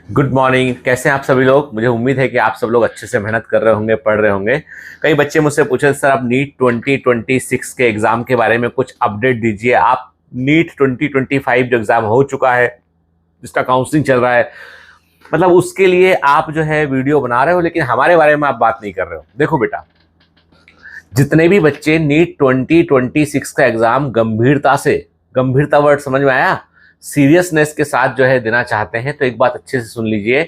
Good morning. कैसे हैं आप सभी लोग? मुझे उम्मीद है कि आप सब लोग अच्छे से मेहनत कर रहे होंगे, पढ़ रहे होंगे। कई बच्चे मुझसे पूछे सर आप नीट 2026 के एग्जाम के बारे में कुछ अपडेट दीजिए। आप नीट 2025 जो एग्जाम हो चुका है, जिसका काउंसलिंग चल रहा है, मतलब उसके लिए आप जो है वीडियो बना रहे हो, लेकिन हमारे बारे में आप बात नहीं कर रहे हो। देखो बेटा, जितने भी बच्चे नीट 2026 का एग्जाम गंभीरता वर्ड समझ में आया, सीरियसनेस के साथ जो है देना चाहते हैं, तो एक बात अच्छे से सुन लीजिए।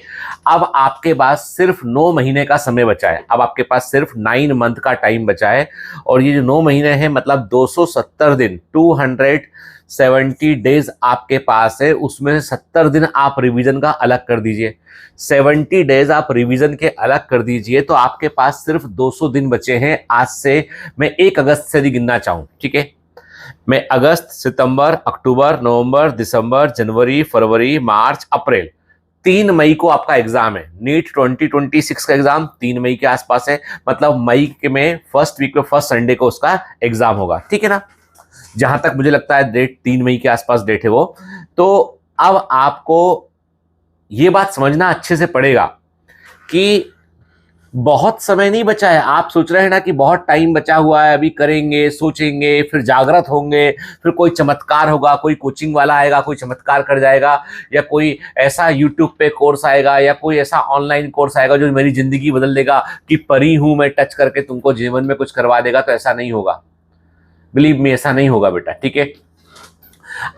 अब आपके पास सिर्फ 9 महीने का समय बचा है। अब आपके पास सिर्फ 9 मंथ का टाइम बचा है। और ये जो 9 महीने हैं, मतलब 270 दिन, 270 डेज आपके पास है। उसमें से 70 दिन आप रिवीजन का अलग कर दीजिए। 70 डेज आप रिवीजन के अलग कर दीजिए, तो आपके पास सिर्फ 200 दिन बचे हैं। आज से मैं 1 अगस्त से भी गिनना चाहूं, ठीक है? मैं अगस्त, सितंबर, अक्टूबर, नवंबर, दिसंबर, जनवरी, फरवरी, मार्च, अप्रैल, 3 मई को आपका एग्जाम है। नीट 2026 का एग्जाम 3 मई के आसपास है। मतलब मई के में फर्स्ट वीक में फर्स्ट संडे को उसका एग्जाम होगा, ठीक है ना? जहां तक मुझे लगता है डेट 3 मई के आसपास डेट है वो। तो अब आपको ये बात समझना अच्छे से पड़ेगा कि बहुत समय नहीं बचा है। आप सोच रहे हैं ना कि बहुत टाइम बचा हुआ है, अभी करेंगे, सोचेंगे, फिर जागृत होंगे, फिर कोई चमत्कार होगा, कोई कोचिंग वाला आएगा, कोई चमत्कार कर जाएगा, या कोई ऐसा यूट्यूब पे कोर्स आएगा, या कोई ऐसा ऑनलाइन कोर्स आएगा जो मेरी जिंदगी बदल देगा, कि परी हूं मैं, टच करके तुमको जीवन में कुछ करवा देगा। तो ऐसा नहीं होगा, बिलीव मी, ऐसा नहीं होगा बेटा, ठीक है?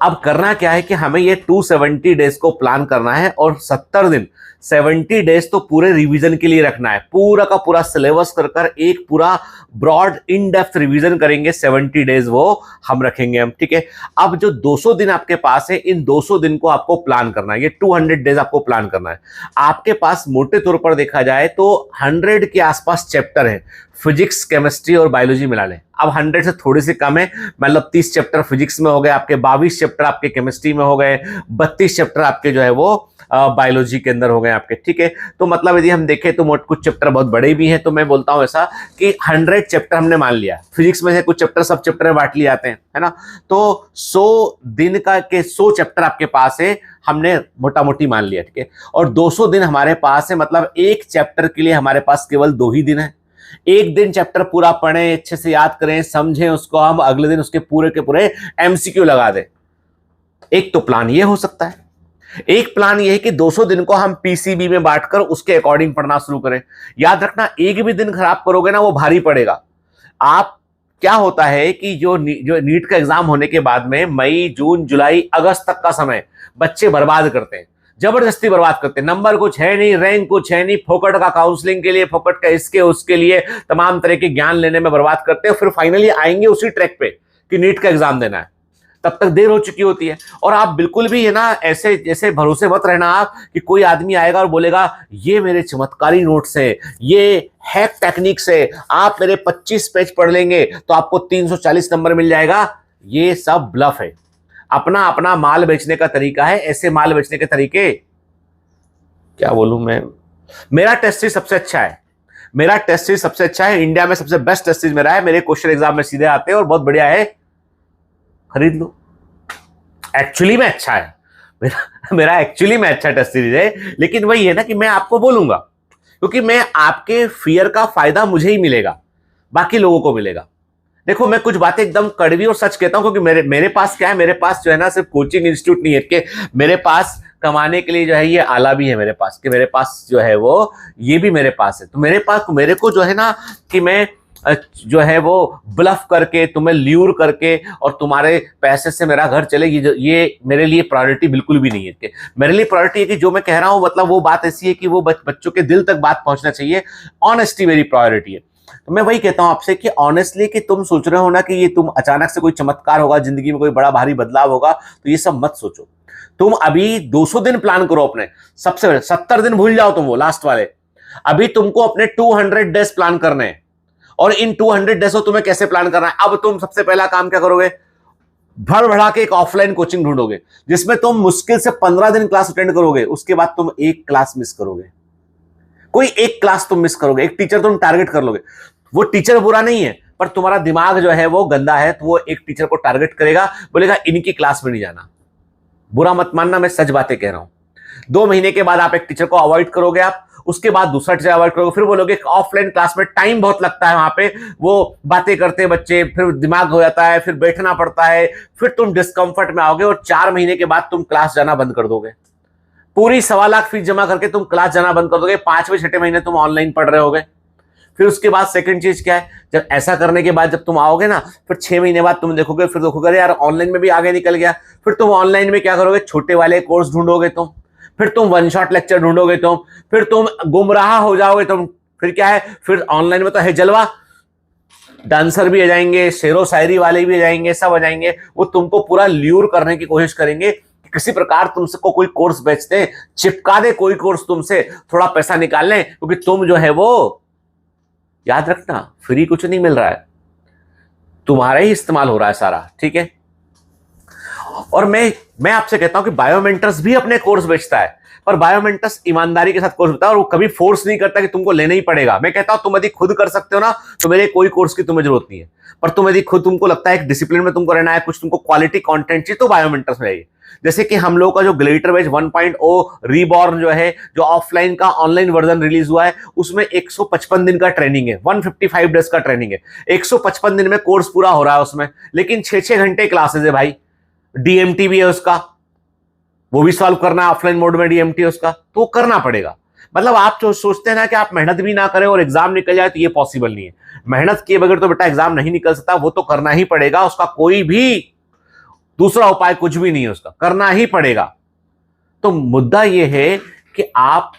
अब करना क्या है कि हमें ये 270 डेज को प्लान करना है, और 70 दिन, 70 डेज तो पूरे रिवीजन के लिए रखना है। पूरा का पूरा सिलेबस कर कर एक पूरा ब्रॉड इन डेप्थ रिवीजन करेंगे। 70 डेज वो हम रखेंगे हम, ठीक है? अब जो 200 दिन आपके पास है, इन 200 दिन को आपको प्लान करना है। ये 200 डेज आपको प्लान करना है। आपके पास मोटे तौर पर देखा जाए तो 100 के आसपास चैप्टर है। फिजिक्स, केमिस्ट्री और बायोलॉजी मिला लें। अब 100 से थोड़ी सी कम है, मतलब 30 चैप्टर फिजिक्स में हो गए आपके, 22 चैप्टर आपके केमिस्ट्री में हो गए, 32 चैप्टर आपके जो है वो बायोलॉजी के अंदर हो गए आपके, ठीक है? तो मतलब यदि हम देखें तो कुछ चैप्टर बहुत बड़े भी हैं। तो मैं बोलता हूं ऐसा कि 100 चैप्टर हमने मान लिया। फिजिक्स में से कुछ चैप्टर सब चैप्टर में बांट लिए जाते हैं, है ना? तो 100 दिन का के 100 चैप्टर आपके पास है, हमने मोटा मोटी मान लिया, ठीक है? और 200 दिन हमारे पास है, मतलब एक चैप्टर के लिए हमारे पास केवल 2 ही दिन है। एक दिन चैप्टर पूरा पढ़ें, अच्छे से याद करें, समझें उसको, हम अगले दिन उसके पूरे के पूरे एमसीक्यू लगा दें। एक तो प्लान ये हो सकता है। एक प्लान ये है कि 200 दिन को हम पीसीबी में बांटकर उसके अकॉर्डिंग पढ़ना शुरू करें। याद रखना, एक भी दिन खराब करोगे ना, वो भारी पड़ेगा। आप, क्या होता है कि जो नीट का एग्जाम होने के बाद में मई, जून, जुलाई, अगस्त तक का समय बच्चे बर्बाद करते हैं, जबरदस्ती बर्बाद करते हैं। नंबर कुछ है नहीं, रैंक कुछ है नहीं, फोकट का काउंसलिंग के लिए, फोकट का इसके उसके लिए, तमाम तरह के ज्ञान लेने में बर्बाद करते हैं। फिर फाइनली आएंगे उसी ट्रैक पे कि नीट का एग्जाम देना है, तब तक देर हो चुकी होती है। और आप बिल्कुल भी है ना ऐसे जैसे भरोसे मत रहना आप कि कोई आदमी आएगा और बोलेगा ये मेरे चमत्कारी नोट्स है, ये हैक टेक्निक्स है, आप मेरे 25 पेज पढ़ लेंगे तो आपको 340 नंबर मिल जाएगा। ये सब ब्लफ है। अपना अपना माल बेचने का तरीका है। ऐसे माल बेचने के तरीके, क्या बोलूं मैं, मेरा टेस्ट सीरीज सबसे अच्छा है। मेरा टेस्ट सीरीज सबसे अच्छा है, इंडिया में सबसे बेस्ट टेस्ट सीरीज मेरा है। मेरे क्वेश्चन एग्जाम में सीधे आते हैं और बहुत बढ़िया है, खरीद लो। एक्चुअली में अच्छा है मेरा एक्चुअली में अच्छा टेस्ट सीरीज है। लेकिन वही है ना कि मैं आपको बोलूंगा, क्योंकि मैं आपके फियर का फायदा मुझे ही मिलेगा, बाकी लोगों को मिलेगा। देखो, मैं कुछ बातें एकदम कड़वी और सच कहता हूं, क्योंकि मेरे पास क्या है, मेरे पास जो है ना सिर्फ कोचिंग इंस्टीट्यूट नहीं है कि मेरे पास कमाने के लिए जो है ये आला भी है मेरे पास, कि मेरे पास जो है वो ये भी मेरे पास है। तो मेरे को जो है ना कि मैं जो है वो ब्लफ करके, तुम्हें ल्यूर करके और तुम्हारे पैसे से मेरा घर चले, ये मेरे लिए प्रायोरिटी बिल्कुल भी नहीं है। मेरे लिए प्रायोरिटी है कि जो मैं कह रहा हूं, मतलब वो बात ऐसी है कि वो बच्चों के दिल तक बात पहुंचना चाहिए। ऑनेस्टी मेरी प्रायोरिटी है। तो मैं वही कहता हूं आपसे कि ऑनेस्टली, कि तुम सोच रहे हो ना कि ये तुम अचानक से कोई चमत्कार होगा, जिंदगी में कोई बड़ा भारी बदलाव होगा, तो ये सब मत सोचो। तुम अभी 200 दिन प्लान करो अपने। सबसे 70 दिन भूल जाओ तुम, वो लास्ट वाले। अभी तुमको अपने 200 डेज प्लान करने हैं। और इन 200 डेज को तुम्हें कैसे प्लान करना है? अब तुम सबसे पहला काम क्या करोगे? भर भरा के एक ऑफलाइन कोचिंग ढूंढोगे, जिसमें तुम मुश्किल से 15 दिन क्लास अटेंड करोगे। उसके बाद तुम एक क्लास मिस करोगे, कोई एक क्लास तुम मिस करोगे। एक टीचर तुम टारगेट कर लोगे। वो टीचर बुरा नहीं है, पर तुम्हारा दिमाग जो है वो गंदा है। तो वो एक टीचर को टारगेट करेगा, बोलेगा इनकी क्लास में नहीं जाना। बुरा मत मानना, मैं सच बातें कह रहा हूं। 2 महीने के बाद आप एक टीचर को अवॉइड करोगे, आप उसके बाद दूसरा टीचर अवॉइड करोगे, फिर बोलोगे ऑफलाइन क्लास में टाइम बहुत लगता है, वहां पे वो बातें करते बच्चे, फिर दिमाग हो जाता है, फिर बैठना पड़ता है, फिर तुम डिस्कंफर्ट में आओगे और 4 महीने के बाद तुम क्लास जाना बंद कर दोगे। पूरी 1.25 लाख फीस जमा करके तुम क्लास जाना बंद कर दोगे, 5वें-6ठे महीने तुम ऑनलाइन पढ़ रहे होगे। फिर उसके बाद सेकंड चीज क्या है, जब ऐसा करने के बाद जब तुम आओगे ना, फिर 6 महीने बाद तुम देखोगे, फिर देखोगे यार ऑनलाइन में भी आगे निकल गया, फिर तुम ऑनलाइन में क्या करोगे, छोटे वाले कोर्स ढूंढोगे तुम, फिर तुम 1 शॉट लेक्चर ढूंढोगे तुम, फिर तुम गुमराह हो जाओगे तुम, फिर क्या है, फिर ऑनलाइन में तो है जलवा, डांसर भी आ जाएंगे, शेरो शायरी वाले भी आ जाएंगे, सब आ जाएंगे, वो तुमको पूरा ल्यूर करने की कोशिश करेंगे, किसी प्रकार तुमसे को कोई कोर्स बेचते हैं, चिपका दे कोई कोर्स तुमसे, थोड़ा पैसा निकाल लें, क्योंकि तुम जो है वो, याद रखना फ्री कुछ नहीं मिल रहा है, तुम्हारा ही इस्तेमाल हो रहा है सारा, ठीक है। और मैं आपसे कहता हूं कि बायोमेंटर्स भी अपने कोर्स बेचता है, पर बायोमेंटर्स ईमानदारी के साथ कोर्स बेचता है और वो कभी फोर्स नहीं करता कि तुमको लेना ही पड़ेगा। मैं कहता हूं तुम यदि खुद कर सकते हो ना, तो मेरे कोई कोर्स की तुम्हें जरूरत नहीं है, पर तुम यदि खुद तुमको लगता है एक डिसिप्लिन में तुमको रहना है, कुछ तुमको क्वालिटी कंटेंट चाहिए, तो बायोमेंटर्स में रहिए। जैसे कि हम लोगों का जो ग्लेटर बैच 1.0 रीबॉर्न जो है, जो ऑफलाइन का ऑनलाइन वर्जन रिलीज हुआ है, उसमें 155 दिन का ट्रेनिंग है, 155 डेज का ट्रेनिंग है, 155 दिन में कोर्स पूरा हो रहा है उसमें, लेकिन 6-6 घंटे क्लासेस है भाई, डीएमटी भी है उसका, वो भी सॉल्व करना है ऑफलाइन मोड में, डीएमटी है उसका, तो करना पड़ेगा। मतलब आप जो सोचते हैं ना कि आप मेहनत भी ना करें और एग्जाम निकल जाए, तो ये पॉसिबल नहीं है। मेहनत किए बगैर तो बेटा एग्जाम नहीं निकल सकता, वो तो करना ही पड़ेगा, उसका कोई भी दूसरा उपाय कुछ भी नहीं है, उसका करना ही पड़ेगा। तो मुद्दा यह है कि आप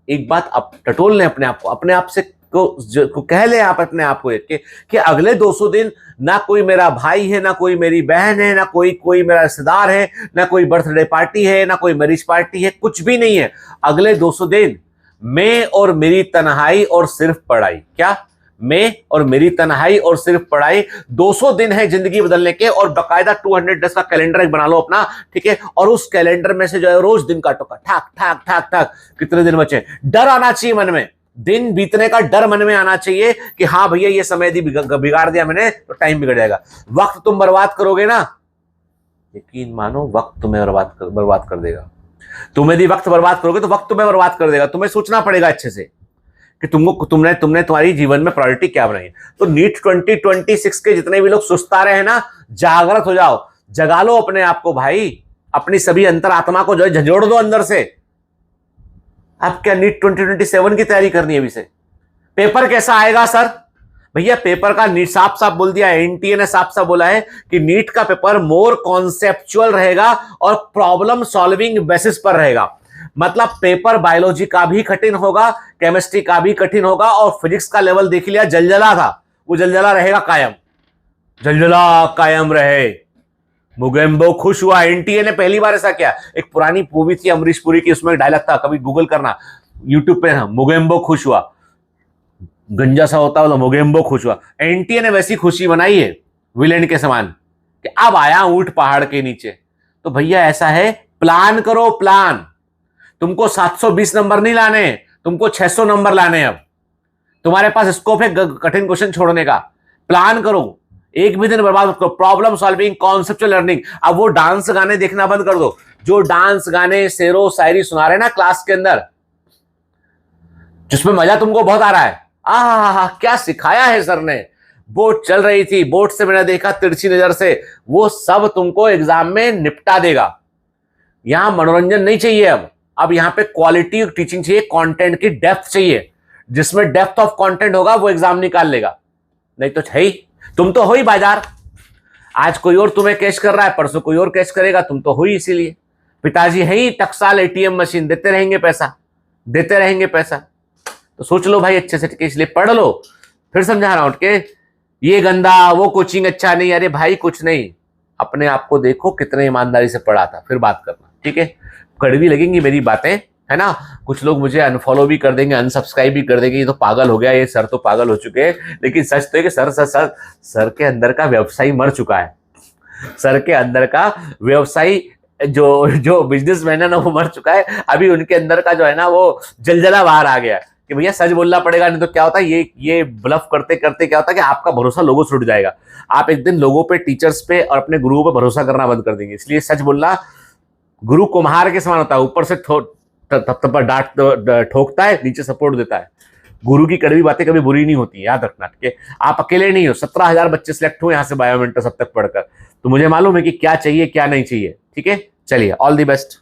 एक बात टटोल लें अपने आप को, अपने आप से को कह ले आप अपने आप को कि अगले 200 दिन ना कोई मेरा भाई है, ना कोई मेरी बहन है, ना कोई मेरा रिश्तेदार है, ना कोई बर्थडे पार्टी है, ना कोई मैरिज पार्टी है, कुछ भी नहीं है। अगले 200 दिन मैं और मेरी तन्हाई और सिर्फ पढ़ाई। क्या? मैं और मेरी तन्हाई और सिर्फ पढ़ाई। 200 दिन है जिंदगी बदलने के, और बकायदा 200 डेज का कैलेंडर एक बना लो अपना, ठीक है, और उस कैलेंडर में से जो है रोज दिन काटो, ठाक ठाक ठाक ठाक, कितने दिन बचे। डर आना चाहिए मन में, दिन बीतने का डर मन में आना चाहिए कि हाँ भैया ये समय यदि बिगाड़ दिया मैंने तो टाइम बिगड़ जाएगा। वक्त तुम बर्बाद करोगे ना, यकीन मानो वक्त तुम्हें बर्बाद कर देगा। तुम यदि वक्त बर्बाद करोगे तो वक्त तुम्हें बर्बाद कर देगा। तुम्हें सोचना पड़ेगा अच्छे से कि तुमने तुम्हारी जीवन में प्रायोरिटी क्या बनाई। तो नीट 2026 के जितने भी लोग सुस्ता रहे हैं ना, जागृत हो जाओ, जगा लो अपने आप को भाई, अपनी सभी अंतरात्मा को जो है झंझोड़ दो अंदर से। अब क्या नीट 2027 की तैयारी करनी है अभी से? पेपर कैसा आएगा सर? भैया पेपर का नीट साफ साफ बोल दिया, एनटीए ने साफ साफ बोला है कि नीट का पेपर मोर कॉन्सेप्चुअल रहेगा और प्रॉब्लम सॉल्विंग बेसिस पर रहेगा। मतलब पेपर बायोलॉजी का भी कठिन होगा, केमिस्ट्री का भी कठिन होगा, और फिजिक्स का लेवल देख लिया जलजला था, वो जलजला रहेगा कायम, जलजला कायम रहे। मुगेम्बो खुश हुआ। एनटीए ने पहली बार ऐसा किया। एक पुरानी मूवी थी अमरीश पुरी की, उसमें डायलॉग था, कभी गूगल करना, यूट्यूब पे ना, मुगेम्बो खुश हुआ, गंजा सा होता है मुगेम्बो खुश हुआ। एनटीए ने वैसी खुशी बनाई है विलेन के समान कि अब आया ऊंट पहाड़ के नीचे। तो भैया ऐसा है, प्लान करो, प्लान। तुमको 720 नंबर नहीं लाने, तुमको 600 नंबर लाने। अब तुम्हारे पास स्कोप है कठिन क्वेश्चन छोड़ने का। प्लान करो, एक भी दिन बर्बाद मत करो। Problem solving, conceptual learning. अब वो डांस गाने देखना बंद कर दो, जो डांस गाने शेरो शायरी सुना रहे ना क्लास के अंदर, जिसमें मजा तुमको बहुत आ रहा है, आहा क्या सिखाया है सर ने, बोर्ड चल रही थी, बोर्ड से मैंने देखा तिरछी नजर से, वो सब तुमको एग्जाम में निपटा देगा। यहां मनोरंजन नहीं चाहिए। अब यहां पे क्वालिटी टीचिंग चाहिए, कंटेंट की डेप्थ चाहिए। जिसमें डेप्थ ऑफ कंटेंट होगा वो एग्जाम निकाल लेगा, नहीं तो है ही, तुम तो हो ही बाजार। आज कोई और तुम्हें कैश कर रहा है, परसों कोई और कैश करेगा, तुम तो हो ही। इसीलिए पिताजी है ही टकसाल एटीएम मशीन, देते रहेंगे पैसा, देते रहेंगे पैसा। तो सोच लो भाई अच्छे से, इसलिए पढ़ लो। फिर समझा रहा हूं कि ये गंदा, वो कोचिंग अच्छा नहीं। अरे भाई कुछ नहीं, अपने आप को देखो कितने ईमानदारी से पढ़ा था, फिर बात करना, ठीक है। कड़वी लगेंगी मेरी बातें, है ना। कुछ लोग मुझे अनफॉलो भी कर देंगे, अनसब्सक्राइब भी कर देंगे, ये तो पागल हो गया, ये सर तो पागल हो चुके हैं। लेकिन सच तो है कि सर के अंदर का व्यवसाय मर चुका है। सर के अंदर का व्यवसाय, जो बिजनेसमैन है ना, वो मर चुका है। अभी उनके अंदर का जो है ना, वो जलजला बाहर आ गया कि भैया सच बोलना पड़ेगा, नहीं तो क्या होता है, ये ब्लफ करते करते क्या होता है कि आपका भरोसा लोगों से उठ जाएगा। आप एक दिन लोगों पे, टीचर्स पे और अपने गुरुओं पे भरोसा करना बंद कर देंगे। इसलिए सच बोलना गुरु कुम्हार के समान होता है, ऊपर से थप्पड़ डांट ठोकता है, नीचे सपोर्ट देता है। गुरु की कड़वी बातें कभी बुरी नहीं होती, याद रखना, ठीक है। आप अकेले नहीं हो, 17,000 बच्चे सिलेक्ट हुए यहाँ से बायोमेंटस अब तक पढ़कर, तो मुझे मालूम है कि क्या चाहिए क्या नहीं चाहिए, ठीक है। चलिए, ऑल दी बेस्ट।